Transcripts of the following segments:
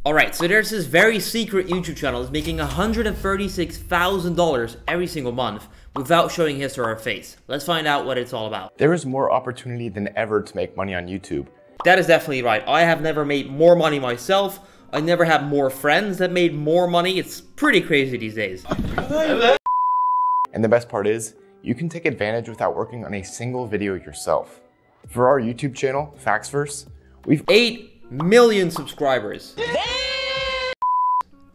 Alright, so there's this very secret YouTube channel that's making $136,000 every single month without showing his or her face. Let's find out what it's all about. There is more opportunity than ever to make money on YouTube. That is definitely right. I have never made more money myself. I never had more friends that made more money. It's pretty crazy these days. And the best part is, you can take advantage without working on a single video yourself. For our YouTube channel, Facts Verse, we've 8 million subscribers.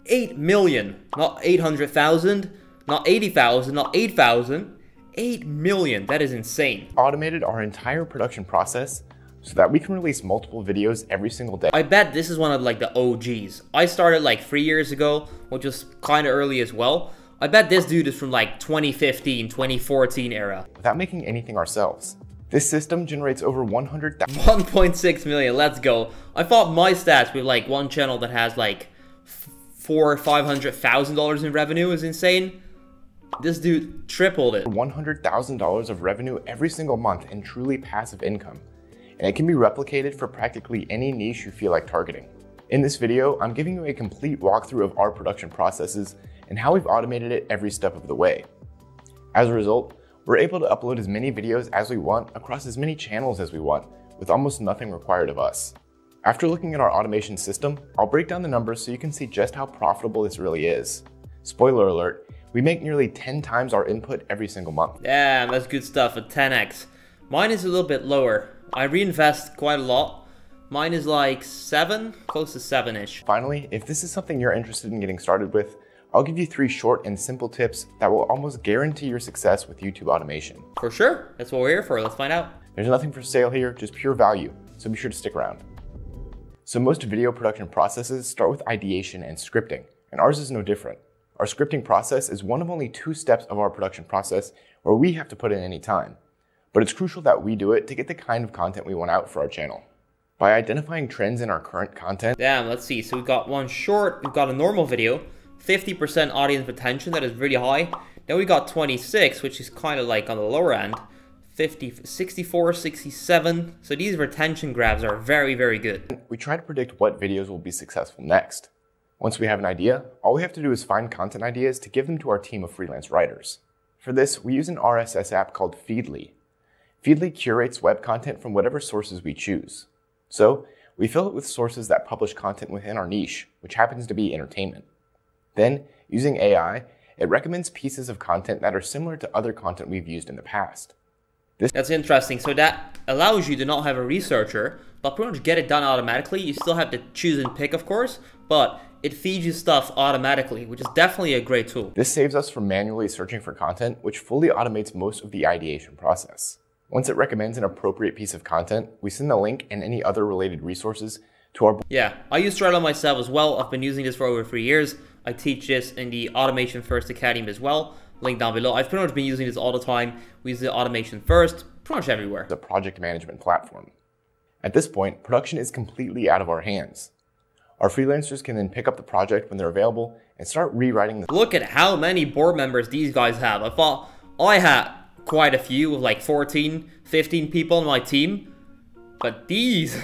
8 million, not 800,000, not 80,000, not 8,000. 8 million, that is insane. Automated our entire production process so that we can release multiple videos every single day. I bet this is one of like the OGs. I started like 3 years ago, which was kind of early as well. I bet this dude is from like 2015, 2014 era. Without making anything ourselves. This system generates over 100,000. 1.6 million, let's go. I thought my stats with like one channel that has like $400,000 or $500,000 in revenue is insane. This dude tripled it. $100,000 of revenue every single month in truly passive income. And it can be replicated for practically any niche you feel like targeting. In this video, I'm giving you a complete walkthrough of our production processes and how we've automated it every step of the way. As a result, we're able to upload as many videos as we want across as many channels as we want, with almost nothing required of us. After looking at our automation system, I'll break down the numbers so you can see just how profitable this really is. Spoiler alert, we make nearly 10 times our input every single month. Yeah, that's good stuff, a 10x. Mine is a little bit lower. I reinvest quite a lot. Mine is like 7, close to 7-ish. Finally, if this is something you're interested in getting started with, I'll give you 3 short and simple tips that will almost guarantee your success with YouTube automation. For sure, that's what we're here for, let's find out. There's nothing for sale here, just pure value, so be sure to stick around. So most video production processes start with ideation and scripting, and ours is no different. Our scripting process is one of only 2 steps of our production process where we have to put in any time. But it's crucial that we do it to get the kind of content we want out for our channel. By identifying trends in our current content. Damn, let's see, so we've got one short, we've got a normal video, 50% audience retention, that is really high. Then we got 26, which is kind of like on the lower end. 50, 64, 67. So these retention grabs are very, very good. We try to predict what videos will be successful next. Once we have an idea, all we have to do is find content ideas to give them to our team of freelance writers. For this, we use an RSS app called Feedly. Feedly curates web content from whatever sources we choose. So, we fill it with sources that publish content within our niche, which happens to be entertainment. Then, using AI, it recommends pieces of content that are similar to other content we've used in the past. That's interesting. So that allows you to not have a researcher, but pretty much get it done automatically. You still have to choose and pick, of course, but it feeds you stuff automatically, which is definitely a great tool. This saves us from manually searching for content, which fully automates most of the ideation process. Once it recommends an appropriate piece of content, we send the link and any other related resources to our... Yeah, I use Thread on myself as well. I've been using this for over 3 years. I teach this in the Automation First Academy as well. Link down below. I've pretty much been using this all the time. We use the Automation First pretty much everywhere. The project management platform. At this point, production is completely out of our hands. Our freelancers can then pick up the project when they're available and start rewriting the... Look at how many board members these guys have. I thought I had quite a few with like 14, 15 people on my team. But these,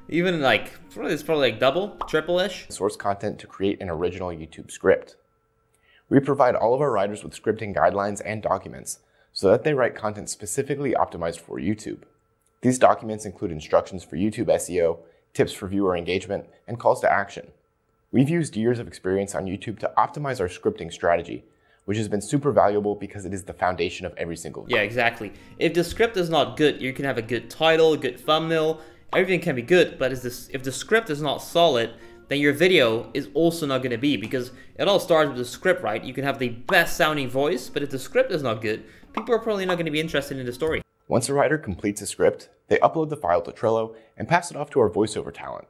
even like, it's probably like double, triple-ish. Source content to create an original YouTube script. We provide all of our writers with scripting guidelines and documents so that they write content specifically optimized for YouTube. These documents include instructions for YouTube SEO, tips for viewer engagement, and calls to action. We've used years of experience on YouTube to optimize our scripting strategy, which has been super valuable because it is the foundation of every single video. Yeah, exactly. If the script is not good, you can have a good title, a good thumbnail, everything can be good, but if the script is not solid, then your video is also not going to be, because it all starts with the script, right? You can have the best sounding voice, but if the script is not good, people are probably not going to be interested in the story. Once a writer completes a script, they upload the file to Trello and pass it off to our voiceover talent.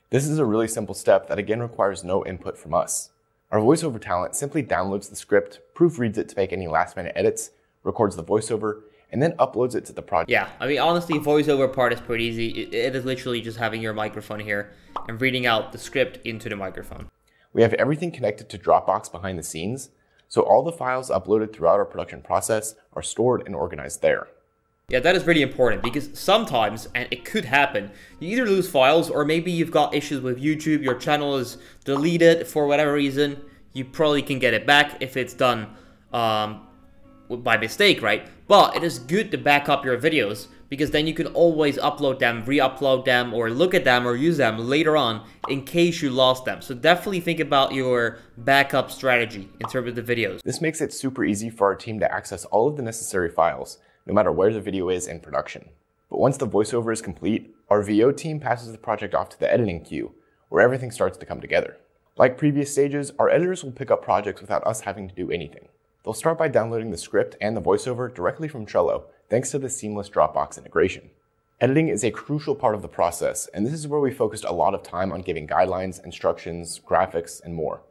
This is a really simple step that again requires no input from us. Our voiceover talent simply downloads the script, proofreads it to make any last-minute edits, records the voiceover, and then uploads it to the project. Yeah, I mean, honestly, voiceover part is pretty easy. It is literally just having your microphone here and reading out the script into the microphone. We have everything connected to Dropbox behind the scenes, so all the files uploaded throughout our production process are stored and organized there. Yeah, that is really important because sometimes, and it could happen, you either lose files or maybe you've got issues with YouTube, your channel is deleted for whatever reason. You probably can get it back if it's done by mistake, right? But it is good to back up your videos because then you can always upload them, re-upload them, or look at them or use them later on in case you lost them. So definitely think about your backup strategy in terms of the videos. This makes it super easy for our team to access all of the necessary files, no matter where the video is in production. But once the voiceover is complete, our VO team passes the project off to the editing queue, where everything starts to come together. Like previous stages, our editors will pick up projects without us having to do anything. They'll start by downloading the script and the voiceover directly from Trello, thanks to the seamless Dropbox integration. Editing is a crucial part of the process, and this is where we focused a lot of time on giving guidelines, instructions, graphics, and more.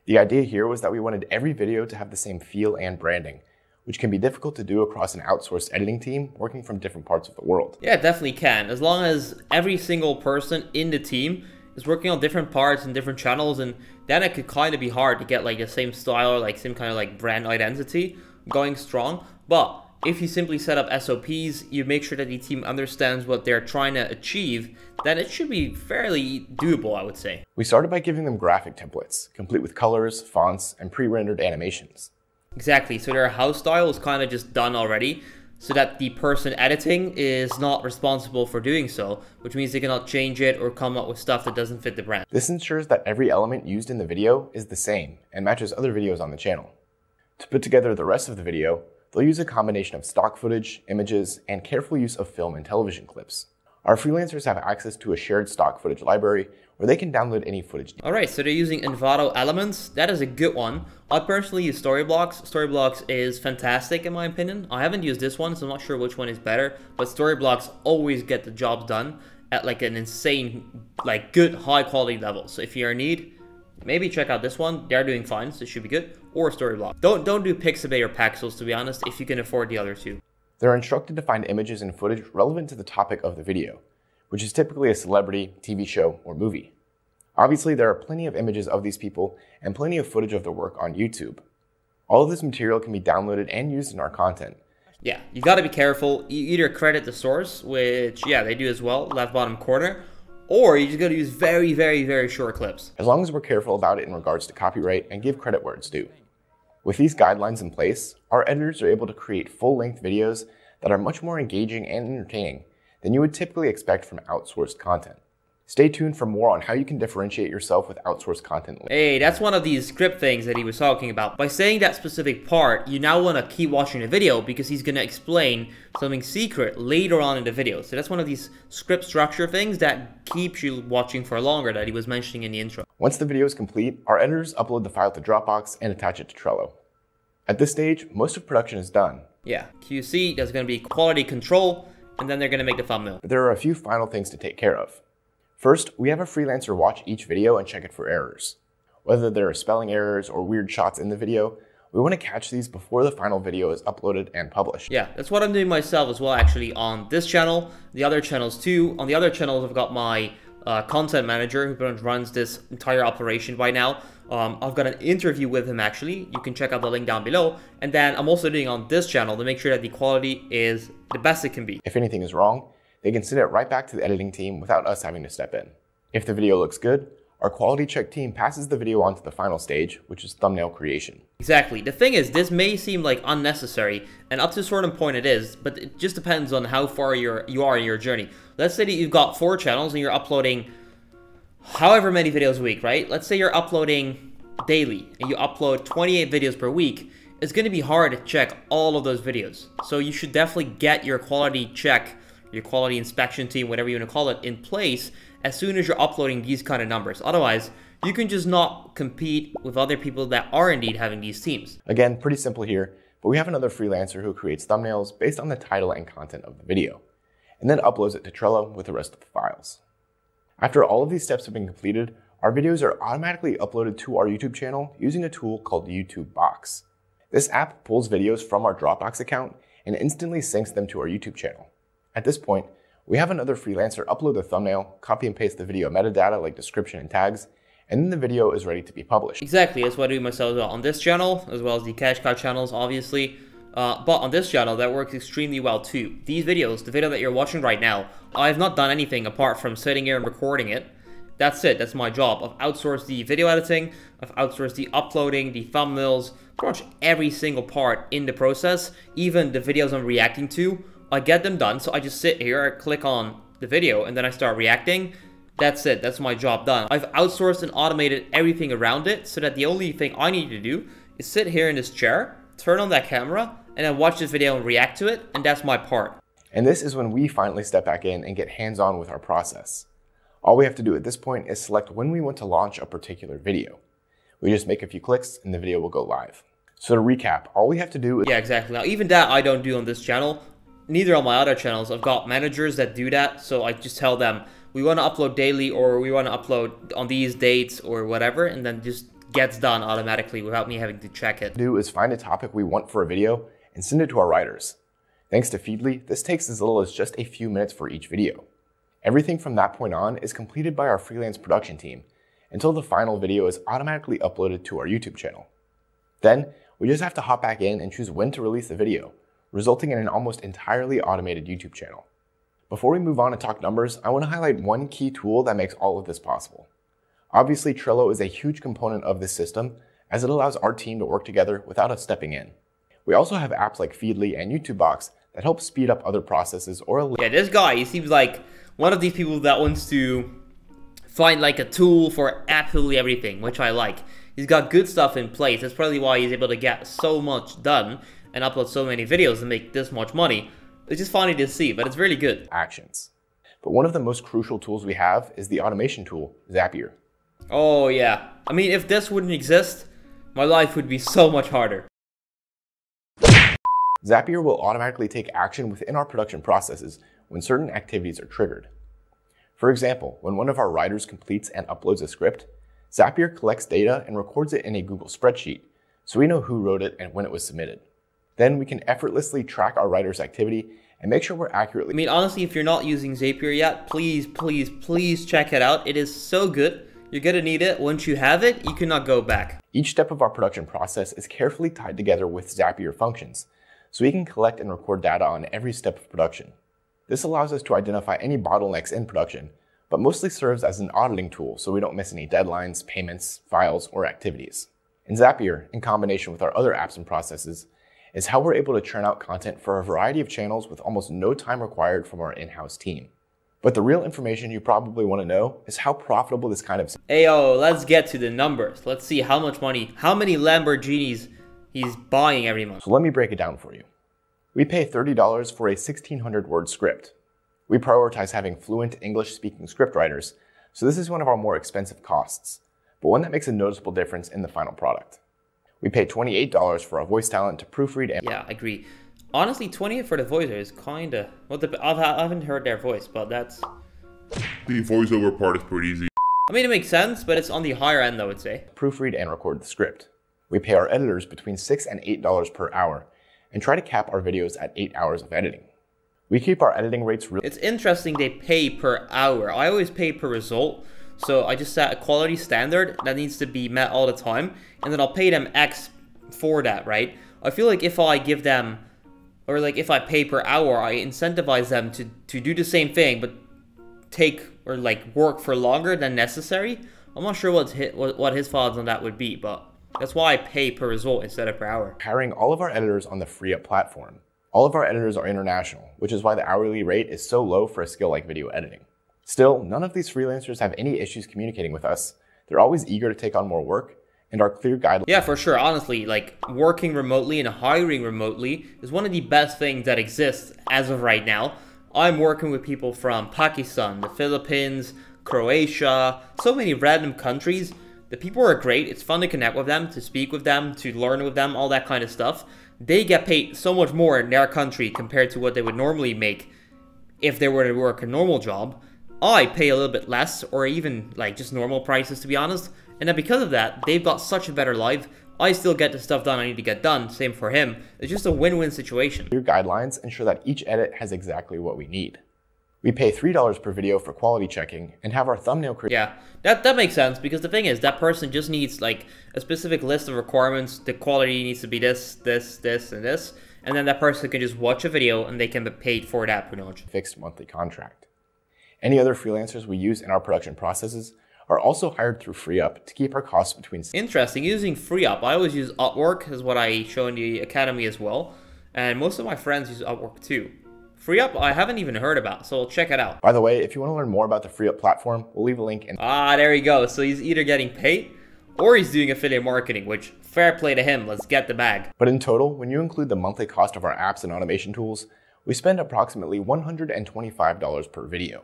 The idea here was that we wanted every video to have the same feel and branding, which can be difficult to do across an outsourced editing team working from different parts of the world. Yeah, it definitely can. As long as every single person in the team is working on different parts and different channels, and then it could kind of be hard to get like the same style or like same kind of like brand identity going strong. But if you simply set up SOPs, you make sure that the team understands what they're trying to achieve, then it should be fairly doable, I would say. We started by giving them graphic templates, complete with colors, fonts, and pre-rendered animations. Exactly, so their house style is kind of just done already, so that the person editing is not responsible for doing so, which means they cannot change it or come up with stuff that doesn't fit the brand. This ensures that every element used in the video is the same and matches other videos on the channel. To put together the rest of the video, they'll use a combination of stock footage, images, and careful use of film and television clips. Our freelancers have access to a shared stock footage library where they can download any footage. Alright, so they're using Envato Elements. That is a good one. I personally use Storyblocks. Storyblocks is fantastic in my opinion. I haven't used this one, so I'm not sure which one is better, but Storyblocks always get the job done at like an insane, like good high quality level. So if you're in need, maybe check out this one. They're doing fine, so it should be good. Or Storyblocks. Don't do Pixabay or Paxels, to be honest, if you can afford the other two. They're instructed to find images and footage relevant to the topic of the video, which is typically a celebrity, TV show, or movie. Obviously, there are plenty of images of these people and plenty of footage of their work on YouTube. All of this material can be downloaded and used in our content. Yeah, you gotta be careful. You either credit the source, which, yeah, they do as well, left bottom corner, or you just gotta use very, very, very short clips. As long as we're careful about it in regards to copyright and give credit where it's due. With these guidelines in place, our editors are able to create full-length videos that are much more engaging and entertaining than you would typically expect from outsourced content. Stay tuned for more on how you can differentiate yourself with outsourced content. Hey, that's one of these script things that he was talking about. By saying that specific part, you now want to keep watching the video because he's going to explain something secret later on in the video. So that's one of these script structure things that keeps you watching for longer that he was mentioning in the intro. Once the video is complete, our editors upload the file to Dropbox and attach it to Trello. At this stage, most of production is done. Yeah, QC, there's going to be quality control, and then they're going to make the thumbnail. But there are a few final things to take care of. First, we have a freelancer watch each video and check it for errors. Whether there are spelling errors or weird shots in the video, we want to catch these before the final video is uploaded and published. Yeah, that's what I'm doing myself as well, actually, on this channel, the other channels too. On the other channels, I've got my content manager who runs this entire operation by now. I've got an interview with him, actually. You can check out the link down below. And then I'm also doing on this channel to make sure that the quality is the best it can be. If anything is wrong, they can send it right back to the editing team without us having to step in. If the video looks good, our quality check team passes the video on to the final stage, which is thumbnail creation. Exactly. The thing is, this may seem like unnecessary, and up to a certain point it is, but it just depends on how far you are in your journey. Let's say that you've got 4 channels and you're uploading however many videos a week, right? Let's say you're uploading daily and you upload 28 videos per week. It's going to be hard to check all of those videos. So you should definitely get your quality check, your quality inspection team, whatever you want to call it, in place as soon as you're uploading these kind of numbers. Otherwise, you can just not compete with other people that are indeed having these teams. Again, pretty simple here, but we have another freelancer who creates thumbnails based on the title and content of the video, and then uploads it to Trello with the rest of the files. After all of these steps have been completed, our videos are automatically uploaded to our YouTube channel using a tool called YouTube Box. This app pulls videos from our Dropbox account and instantly syncs them to our YouTube channel. At this point, we have another freelancer upload the thumbnail, copy and paste the video metadata like description and tags, and then the video is ready to be published. Exactly, that's what I do myself as well on this channel, as well as the Cash Cow channels, obviously. But on this channel, that works extremely well too. These videos, the video that you're watching right now, I have not done anything apart from sitting here and recording it. That's it, that's my job. I've outsourced the video editing, I've outsourced the uploading, the thumbnails, pretty much every single part in the process, even the videos I'm reacting to, I get them done. So I just sit here, I click on the video, and then I start reacting. That's it, that's my job done. I've outsourced and automated everything around it so that the only thing I need to do is sit here in this chair, turn on that camera, and then watch this video and react to it, and that's my part. And this is when we finally step back in and get hands-on with our process. All we have to do at this point is select when we want to launch a particular video. We just make a few clicks and the video will go live. So to recap, all we have to do is... Yeah, exactly. Now, even that I don't do on this channel. Neither on my other channels. I've got managers that do that, so I just tell them, we want to upload daily, or we want to upload on these dates, or whatever, and then just gets done automatically without me having to check it. Do is find a topic we want for a video and send it to our writers. Thanks to Feedly, this takes as little as just a few minutes for each video. Everything from that point on is completed by our freelance production team until the final video is automatically uploaded to our YouTube channel. Then, we just have to hop back in and choose when to release the video, resulting in an almost entirely automated YouTube channel. Before we move on and talk numbers, I want to highlight one key tool that makes all of this possible. Obviously, Trello is a huge component of this system, as it allows our team to work together without us stepping in. We also have apps like Feedly and YouTube Box that help speed up other processes or... Yeah, this guy, he seems like one of these people that wants to find like a tool for absolutely everything, which I like. He's got good stuff in place. That's probably why he's able to get so much done and upload so many videos and make this much money. It's just funny to see, but it's really good. Actions. But one of the most crucial tools we have is the automation tool, Zapier. Oh yeah. I mean, if this wouldn't exist, my life would be so much harder. Zapier will automatically take action within our production processes when certain activities are triggered. For example, when one of our writers completes and uploads a script, Zapier collects data and records it in a Google spreadsheet, so we know who wrote it and when it was submitted. Then we can effortlessly track our writer's activity and make sure we're accurately... I mean, honestly, if you're not using Zapier yet, please check it out. It is so good. You're gonna need it. Once you have it, you cannot go back. Each step of our production process is carefully tied together with Zapier functions, so we can collect and record data on every step of production. This allows us to identify any bottlenecks in production, but mostly serves as an auditing tool so we don't miss any deadlines, payments, files, or activities. And Zapier, in combination with our other apps and processes, is how we're able to churn out content for a variety of channels with almost no time required from our in-house team. But the real information you probably want to know is how profitable this kind of... Ayo, let's get to the numbers. Let's see how much money, how many Lamborghinis he's buying every month. So let me break it down for you. We pay $30 for a 1,600-word script. We prioritize having fluent English-speaking scriptwriters, so this is one of our more expensive costs, but one that makes a noticeable difference in the final product. We pay $28 for our voice talent to proofread and... Yeah, I agree. Honestly, $28 for the voiceover is kinda... Well, I haven't heard their voice, but that's... The voiceover part is pretty easy. I mean, it makes sense, but it's on the higher end, I would say. Proofread and record the script. We pay our editors between $6 and $8 per hour, and try to cap our videos at 8 hours of editing. We keep our editing rates real... It's interesting they pay per hour. I always pay per result, so I just set a quality standard that needs to be met all the time, and then I'll pay them X for that, right? I feel like if I give them, or like if I pay per hour, I incentivize them to do the same thing, but take, or like work for longer than necessary. I'm not sure what his thoughts on that would be, but that's why I pay per result instead of per hour. Hiring all of our editors on the FreeUp platform. All of our editors are international, which is why the hourly rate is so low for a skill like video editing. Still, none of these freelancers have any issues communicating with us. They're always eager to take on more work, and our clear guidelines... Yeah, for sure. Honestly, like, working remotely and hiring remotely is one of the best things that exists as of right now. I'm working with people from Pakistan, the Philippines, Croatia, so many random countries. The people are great. It's fun to connect with them, to speak with them, to learn with them, all that kind of stuff. They get paid so much more in their country compared to what they would normally make if they were to work a normal job. I pay a little bit less, or even like just normal prices, to be honest. And then because of that, they've got such a better life. I still get the stuff done I need to get done. Same for him. It's just a win-win situation. Your guidelines ensure that each edit has exactly what we need. We pay $3 per video for quality checking and have our thumbnail created. Yeah, that makes sense, because the thing is, that person just needs like a specific list of requirements. The quality needs to be this, and this. and then that person can just watch a video and they can be paid for that pretty much. Fixed monthly contract. Any other freelancers we use in our production processes are also hired through FreeUp to keep our costs between. Interesting, using FreeUp. I always use Upwork, is what I show in the academy as well, and most of my friends use Upwork too. FreeUp I haven't even heard about, so I'll check it out. By the way, if you want to learn more about the FreeUp platform, we'll leave a link in. There you go. So he's either getting paid or he's doing affiliate marketing, which fair play to him. Let's get the bag. But in total, when you include the monthly cost of our apps and automation tools, we spend approximately $125 per video.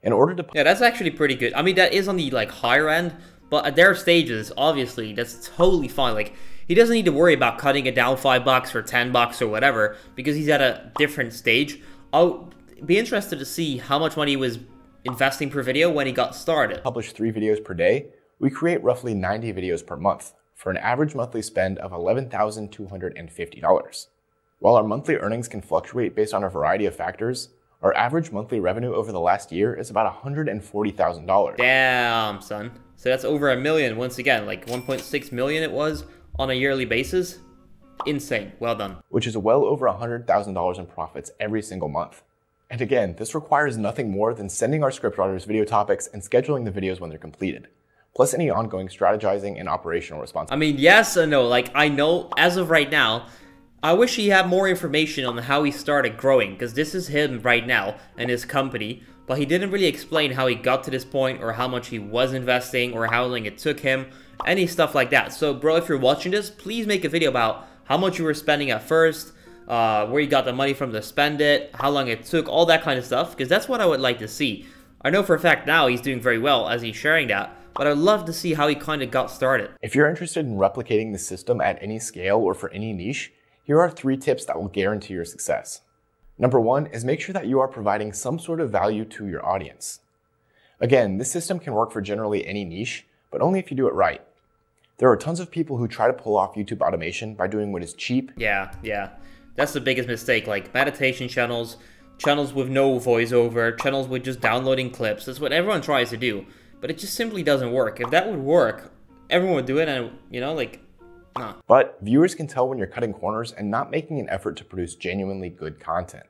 In order to... Yeah, that's actually pretty good. I mean, that is on the like higher end, but at their stages, obviously, that's totally fine. Like, he doesn't need to worry about cutting it down $5 or $10 or whatever, because he's at a different stage. I'll be interested to see how much money he was investing per video when he got started. Publish 3 videos per day, we create roughly 90 videos per month, for an average monthly spend of $11,250. While our monthly earnings can fluctuate based on a variety of factors, our average monthly revenue over the last year is about $140,000. Damn, son. So that's over $1 million once again, like 1.6 million it was on a yearly basis. Insane. Well done. Which is well over $100,000 in profits every single month. And again, this requires nothing more than sending our scriptwriters video topics and scheduling the videos when they're completed, plus any ongoing strategizing and operational responsibility. I mean, yes and no. Like, I know as of right now, I wish he had more information on how he started growing, because this is him right now and his company, but he didn't really explain how he got to this point or how much he was investing or how long it took him, any stuff like that. So, bro, if you're watching this, please make a video about how much you were spending at first, where you got the money from to spend it, how long it took, all that kind of stuff, because that's what I would like to see. I know for a fact now he's doing very well as he's sharing that, but I'd love to see how he kind of got started. If you're interested in replicating the system at any scale or for any niche, here are 3 tips that will guarantee your success. Number 1 is make sure that you are providing some sort of value to your audience. Again, this system can work for generally any niche, but only if you do it right. There are tons of people who try to pull off YouTube automation by doing what is cheap. Yeah. That's the biggest mistake, like meditation channels, channels with no voiceover, channels with just downloading clips. That's what everyone tries to do, but it just simply doesn't work. If that would work, everyone would do it, and you know, like, nah. But viewers can tell when you're cutting corners and not making an effort to produce genuinely good content.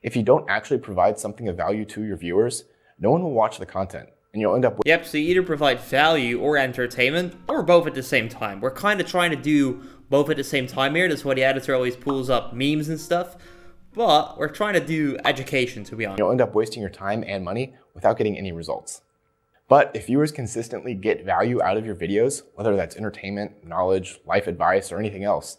If you don't actually provide something of value to your viewers, no one will watch the content, and you'll end up with... Yep, so you either provide value or entertainment, or both at the same time. We're kind of trying to do both at the same time here. That's why the editor always pulls up memes and stuff. But we're trying to do education, to be honest. You'll end up wasting your time and money without getting any results. But if viewers consistently get value out of your videos, whether that's entertainment, knowledge, life advice, or anything else,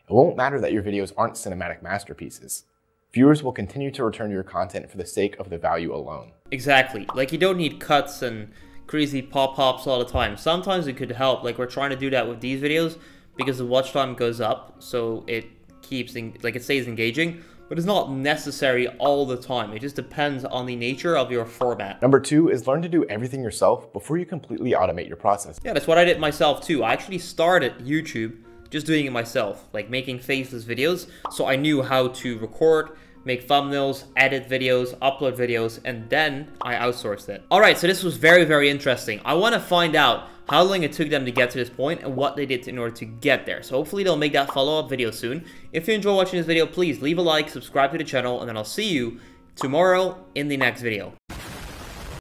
it won't matter that your videos aren't cinematic masterpieces. Viewers will continue to return to your content for the sake of the value alone. Exactly. Like, you don't need cuts and crazy pop-ups all the time. Sometimes it could help. Like, we're trying to do that with these videos because the watch time goes up, so it keeps, it stays engaging. But it's not necessary all the time. It just depends on the nature of your format. Number 2 is learn to do everything yourself before you completely automate your process. Yeah, that's what I did myself too. I actually started YouTube just doing it myself, like making faceless videos. So I knew how to record, make thumbnails, edit videos, upload videos, and then I outsourced it. All right, so this was very, very interesting. I want to find out how long it took them to get to this point and what they did in order to get there. So hopefully they'll make that follow-up video soon. If you enjoy watching this video, please leave a like, subscribe to the channel, and then I'll see you tomorrow in the next video.